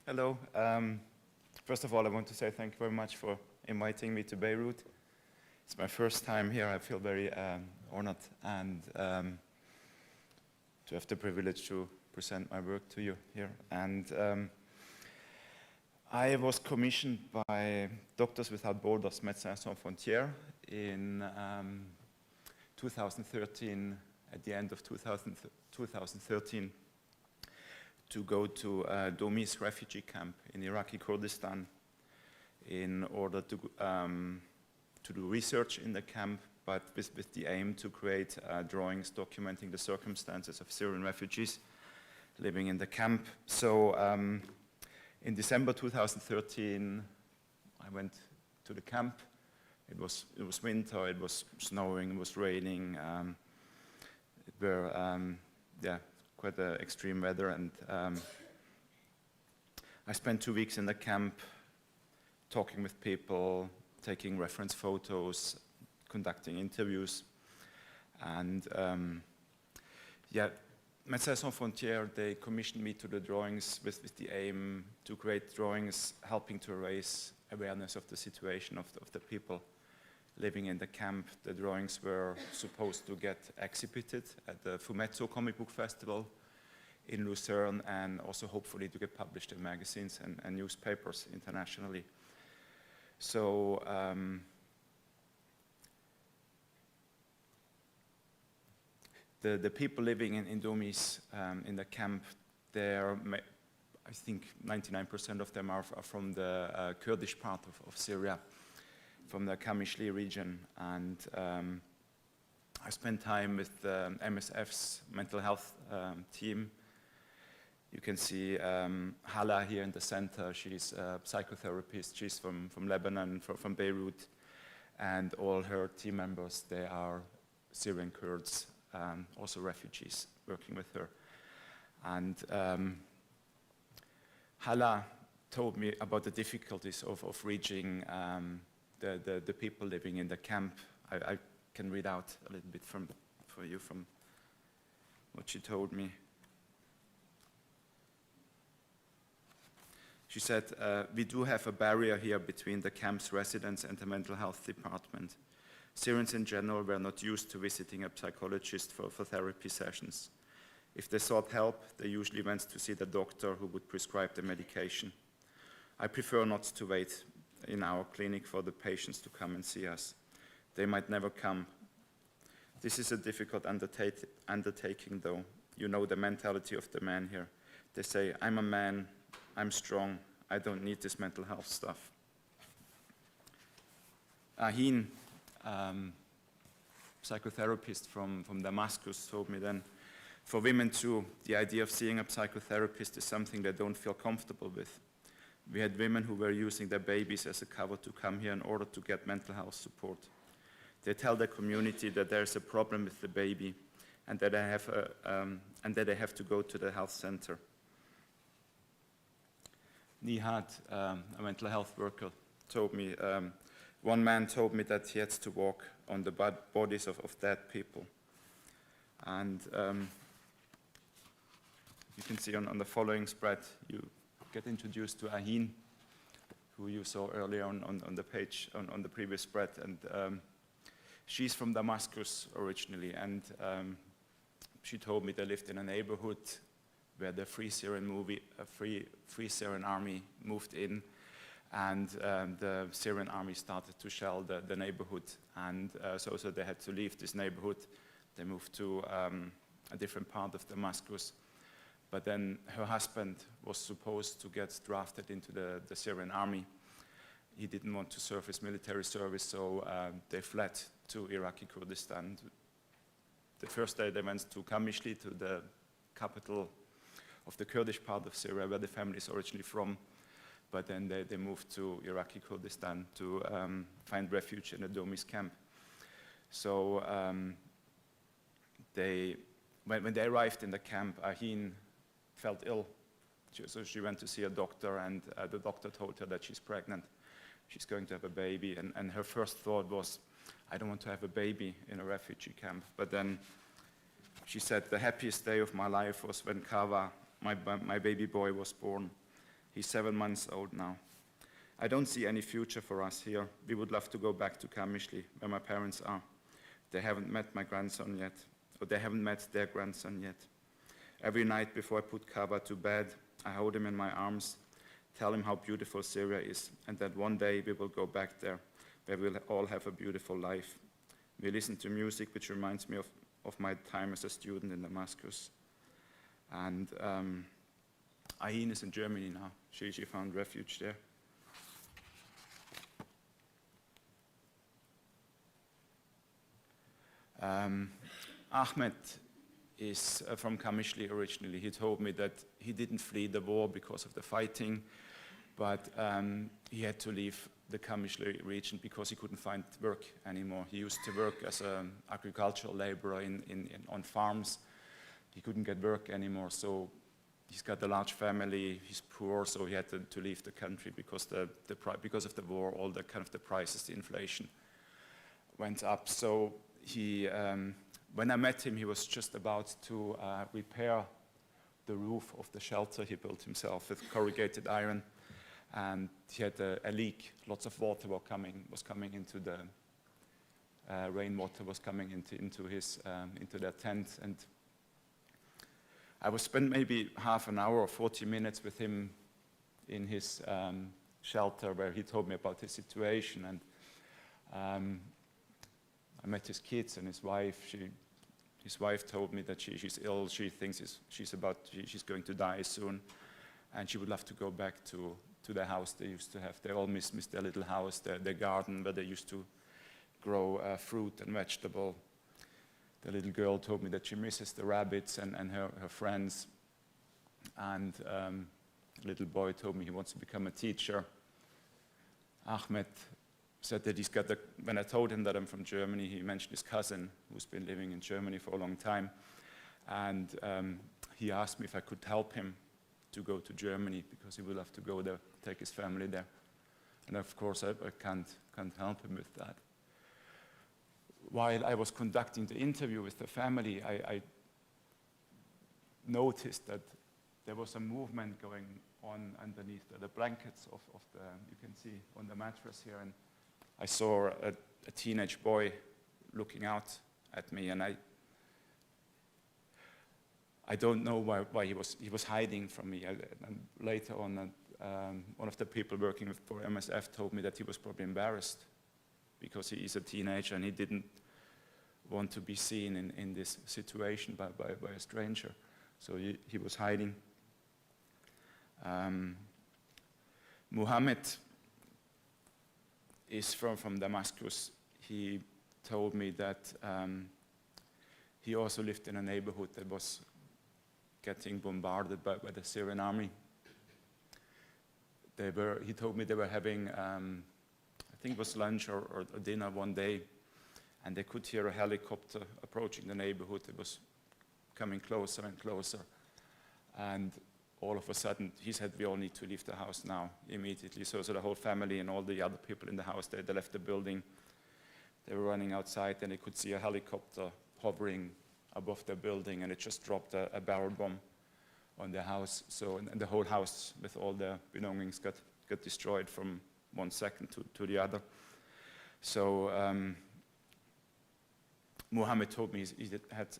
Hello. First of all, I want to say thank you very much for inviting me to Beirut. It's my first time here. I feel very honored and to have the privilege to present my work to you here. And I was commissioned by Doctors Without Borders, Médecins Sans Frontières, in 2013, at the end of 2013, to go to Domi's refugee camp in Iraqi Kurdistan in order to do research in the camp, but with the aim to create drawings documenting the circumstances of Syrian refugees living in the camp. So in December 2013, I went to the camp. It was winter, it was snowing, it was raining. It were, quite extreme weather, and I spent 2 weeks in the camp talking with people, taking reference photos, conducting interviews, and Médecins Sans Frontières, they commissioned me to do drawings with the aim to create drawings helping to raise awareness of the situation of the people living in the camp. The drawings were supposed to get exhibited at the Fumetto Comic Book Festival in Lucerne, and also hopefully to get published in magazines and newspapers internationally. So the people living in Domis, in the camp, I think 99% of them are from the Kurdish part of Syria, from the Kamishli region, and I spent time with the MSF's mental health team. You can see Hala here in the center. She's a psychotherapist. She's from Lebanon, from Beirut, and all her team members, they are Syrian Kurds, also refugees, working with her. And Hala told me about the difficulties of reaching the people living in the camp. I can read out a little bit for you from what she told me. She said, we do have a barrier here between the camp's residents and the mental health department. Syrians in general were not used to visiting a psychologist for therapy sessions. If they sought help, they usually went to see the doctor who would prescribe the medication. I prefer not to wait in our clinic for the patients to come and see us. They might never come. This is a difficult undertaking, though. You know the mentality of the man here. They say, I'm a man, I'm strong, I don't need this mental health stuff. Ahin, psychotherapist from Damascus, told me then, for women too, the idea of seeing a psychotherapist is something they don't feel comfortable with. We had women who were using their babies as a cover to come here in order to get mental health support. They tell their community that there's a problem with the baby and that they have to go to the health center. Nihad, a mental health worker, told me, one man told me that he had to walk on the bodies of dead people. And you can see on the following spread, you get introduced to Ahin, who you saw earlier on the page, on the previous spread. And she's from Damascus originally, and she told me they lived in a neighborhood where the Free Syrian Army moved in, and the Syrian army started to shell the neighborhood, and so they had to leave this neighborhood. They moved to a different part of Damascus, but then her husband was supposed to get drafted into the Syrian army. He didn't want to serve his military service, so they fled to Iraqi Kurdistan. The first day they went to Kamishli, to the capital of the Kurdish part of Syria, where the family is originally from, but then they moved to Iraqi Kurdistan to find refuge in a Domis camp. So when they arrived in the camp, Ahin felt ill. So she went to see a doctor, and the doctor told her that she's pregnant. She's going to have a baby, and her first thought was, I don't want to have a baby in a refugee camp. But then she said, the happiest day of my life was when Kawa, my baby boy, was born. He's 7 months old now. I don't see any future for us here. We would love to go back to Kamishli, where my parents are. They haven't met my grandson yet, or they haven't met their grandson yet. Every night before I put Kaba to bed, I hold him in my arms, tell him how beautiful Syria is, and that one day we will go back there, where we'll all have a beautiful life. We listen to music, which reminds me of my time as a student in Damascus. And Ahin is in Germany now. She found refuge there. Ahmed is from Kamishli originally. He told me that he didn't flee the war because of the fighting, but he had to leave the Kamishli region because he couldn't find work anymore. He used to work as an agricultural laborer on farms. He couldn't get work anymore, so he's got a large family, he's poor, so he had to leave the country because because of the war, all the kind of the prices, the inflation went up. So he, when I met him, he was just about to repair the roof of the shelter he built himself with corrugated iron, and he had a leak. Lots of water was coming into the rainwater was coming into their tent, and I was spent maybe half an hour or 40 minutes with him in his shelter, where he told me about his situation, and I met his kids and his wife. His wife told me that she's ill. She thinks she's going to die soon, and she would love to go back to the house they used to have. They all miss their little house, their garden where they used to grow fruit and vegetable. The little girl told me that she misses the rabbits and her friends, and the little boy told me he wants to become a teacher. Ahmed said that when I told him that I'm from Germany, he mentioned his cousin who's been living in Germany for a long time, and he asked me if I could help him to go to Germany because he would love to go there, take his family there. And of course I can't help him with that. While I was conducting the interview with the family, I noticed that there was a movement going on underneath the blankets of you can see on the mattress here, and I saw a teenage boy looking out at me, and I don't know why he was hiding from me. And later on, one of the people working for MSF told me that he was probably embarrassed because he is a teenager and he didn't want to be seen in this situation by a stranger. So he was hiding. Muhammad is from Damascus. He told me that he also lived in a neighborhood that was getting bombarded by the Syrian army. He told me they were having, I think it was lunch or dinner one day, and they could hear a helicopter approaching the neighborhood. It was coming closer and closer. And all of a sudden, he said, we all need to leave the house now, immediately. So the whole family and all the other people in the house, they left the building. They were running outside, and they could see a helicopter hovering above the building, and it just dropped a barrel bomb on the house. So, and the whole house with all the belongings got destroyed from 1 second to the other. So Muhammad told me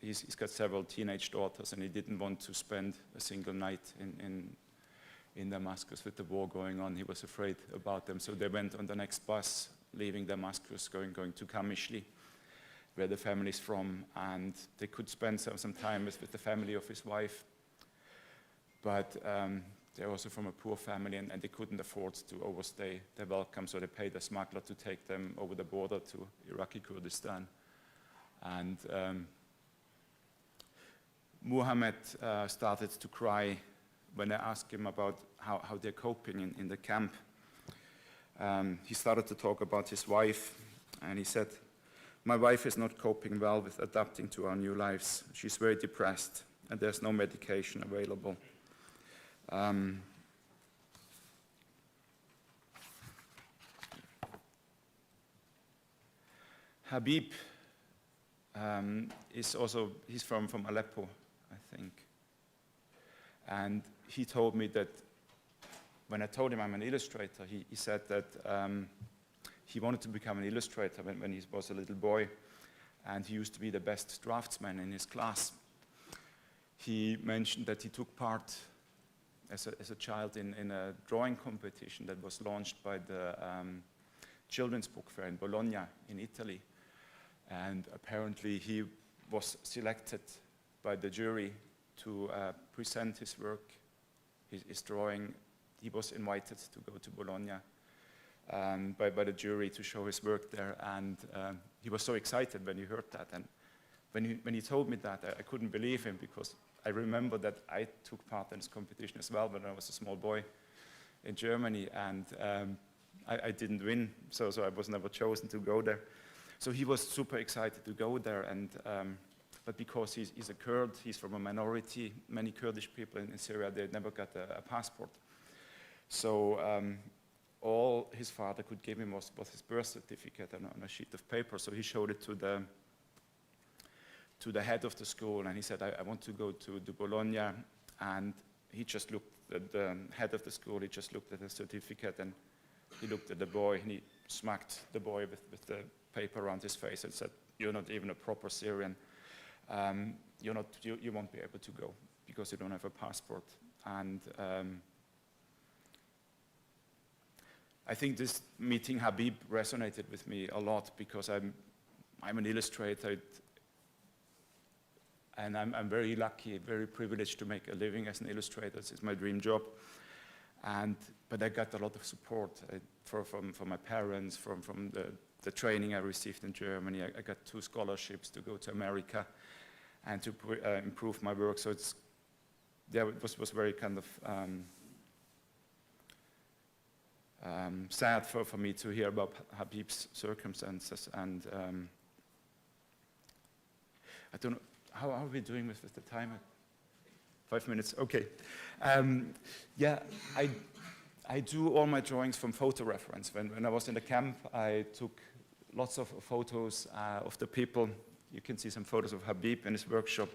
he's got several teenage daughters, and he didn't want to spend a single night in Damascus with the war going on. He was afraid about them. So they went on the next bus, leaving Damascus, going to Kamishli, where the family's from, and they could spend some time with the family of his wife. But they're also from a poor family, and they couldn't afford to overstay their welcome, so they paid a smuggler to take them over the border to Iraqi Kurdistan. And Muhammad started to cry when I asked him about how they're coping in the camp. He started to talk about his wife, and he said, "My wife is not coping well with adapting to our new lives. She's very depressed, and there's no medication available." Habib he's from Aleppo, I think. And he told me that when I told him I'm an illustrator, he said that he wanted to become an illustrator when he was a little boy, and he used to be the best draftsman in his class. He mentioned that he took part as a child in a drawing competition that was launched by the children's book fair in Bologna in Italy. And apparently he was selected by the jury to present his work, his drawing. He was invited to go to Bologna by the jury to show his work there. And he was so excited when he heard that. And when he told me that, I couldn't believe him, because I remember that I took part in this competition as well when I was a small boy in Germany, and I didn't win, so I was never chosen to go there. So he was super excited to go there, and but because he's a Kurd, he's from a minority. Many Kurdish people in Syria, they never got a passport. So all his father could give him was his birth certificate on a sheet of paper. So he showed it to the head of the school, and he said, I want to go to Bologna. And he just looked at the head of the school, he just looked at the certificate, and he looked at the boy, and he smacked the boy with the paper around his face and said, you're not even a proper Syrian. You won't be able to go because you don't have a passport. And I think this meeting Habib resonated with me a lot, because I'm an illustrator, and I'm very lucky, very privileged to make a living as an illustrator. It's my dream job. But I got a lot of support from my parents, from the training I received in Germany. I got 2 scholarships to go to America and to improve my work. So it was very kind of sad for me to hear about Habib's circumstances. And I don't know, how are we doing with the time? 5 minutes, okay. Yeah, I do all my drawings from photo reference. When I was in the camp, I took lots of photos of the people. You can see some photos of Habib in his workshop.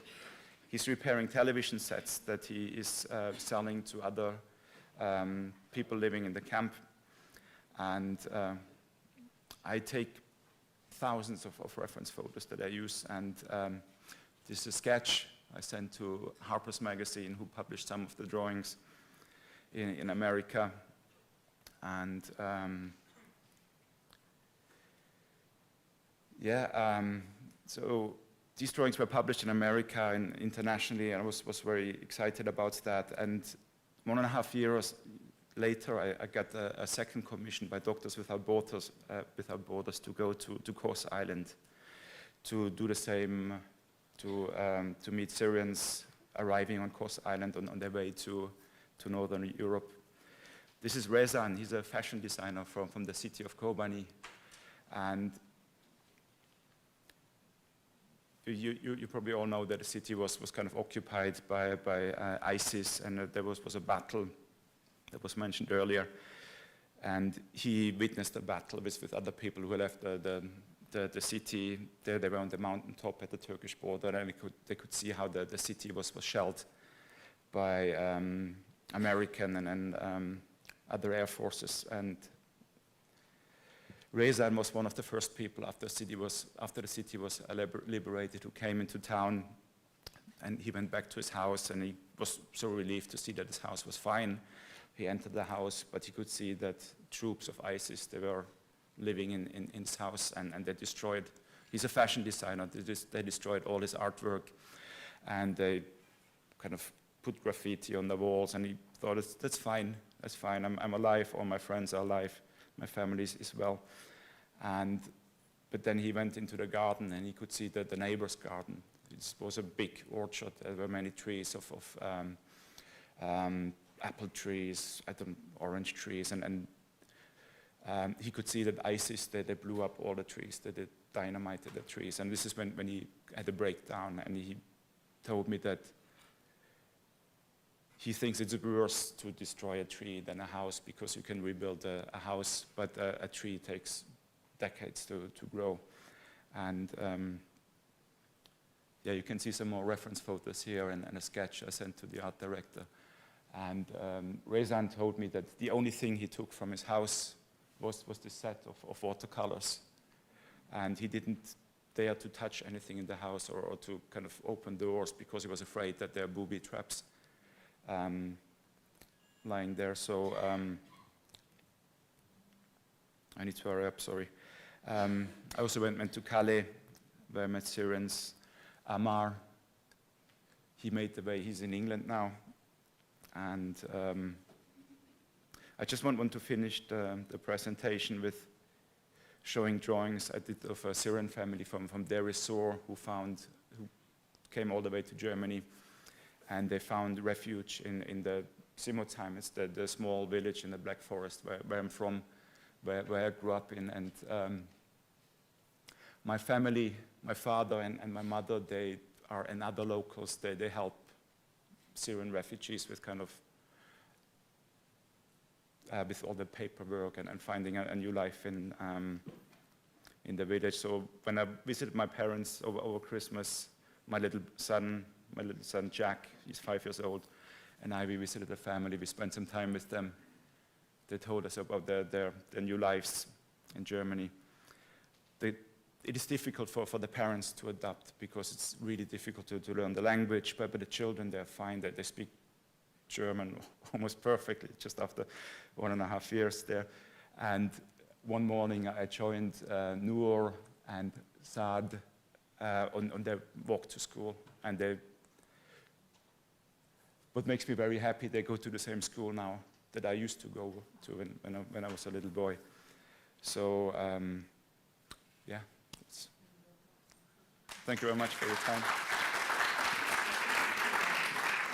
He's repairing television sets that he is selling to other people living in the camp. And I take thousands of reference photos that I use. And this is a sketch I sent to Harper's Magazine, who published some of the drawings in America. And so these drawings were published in America and internationally, and I was very excited about that. And 1.5 years later, I got a second commission by Doctors Without Borders to go to Kos Island to do the same, to meet Syrians arriving on Kos Island on their way to Northern Europe. This is Rezan. He's a fashion designer from the city of Kobani. And you probably all know that the city was kind of occupied by ISIS, and there was a battle that was mentioned earlier. And he witnessed the battle with other people who left the city. They were on the mountaintop at the Turkish border, and they could see how the city was shelled by American and other air forces. And Rezan was one of the first people after the city was liberated who came into town, and he went back to his house, and he was so relieved to see that his house was fine. He entered the house, but he could see that troops of ISIS, they were living in his house, and they destroyed. He's a fashion designer. They destroyed all his artwork, and they kind of put graffiti on the walls, and he thought, that's fine, I'm alive, all my friends are alive, my family is well. But then he went into the garden, and he could see the neighbor's garden. It was a big orchard. There were many trees of apple trees, orange trees, and he could see that ISIS, they blew up all the trees, they dynamited the trees. And this is when he had a breakdown, and he told me that he thinks it's worse to destroy a tree than a house, because you can rebuild a house, but a tree takes decades to grow. And yeah, you can see some more reference photos here and a sketch I sent to the art director. And Rezan told me that the only thing he took from his house was this set of watercolors. And he didn't dare to touch anything in the house or to kind of open doors because he was afraid that there are booby traps lying there. So I need to hurry up, sorry. I also went to Calais, where I met Syrians. Amar, he made the way, he's in England now. And I just want to finish the presentation with showing drawings I did of a Syrian family from Deir ez-Zor who came all the way to Germany, and they found refuge in the Simotheim. It's the small village in the Black Forest where I'm from, where I grew up in. And my family, my father and my mother, they are and other locals. They help Syrian refugees with kind of with all the paperwork and finding a new life in the village. So when I visited my parents over Christmas, my little son Jack, he's 5 years old, and we visited the family. We spent some time with them. They told us about their new lives in Germany. It is difficult for the parents to adapt because it's really difficult to learn the language, but the children, they're fine. They speak German almost perfectly just after 1.5 years there. And one morning I joined Noor and Saad on their walk to school. And what makes me very happy, they go to the same school now that I used to go to when I was a little boy. So, yeah. Thank you very much for your time.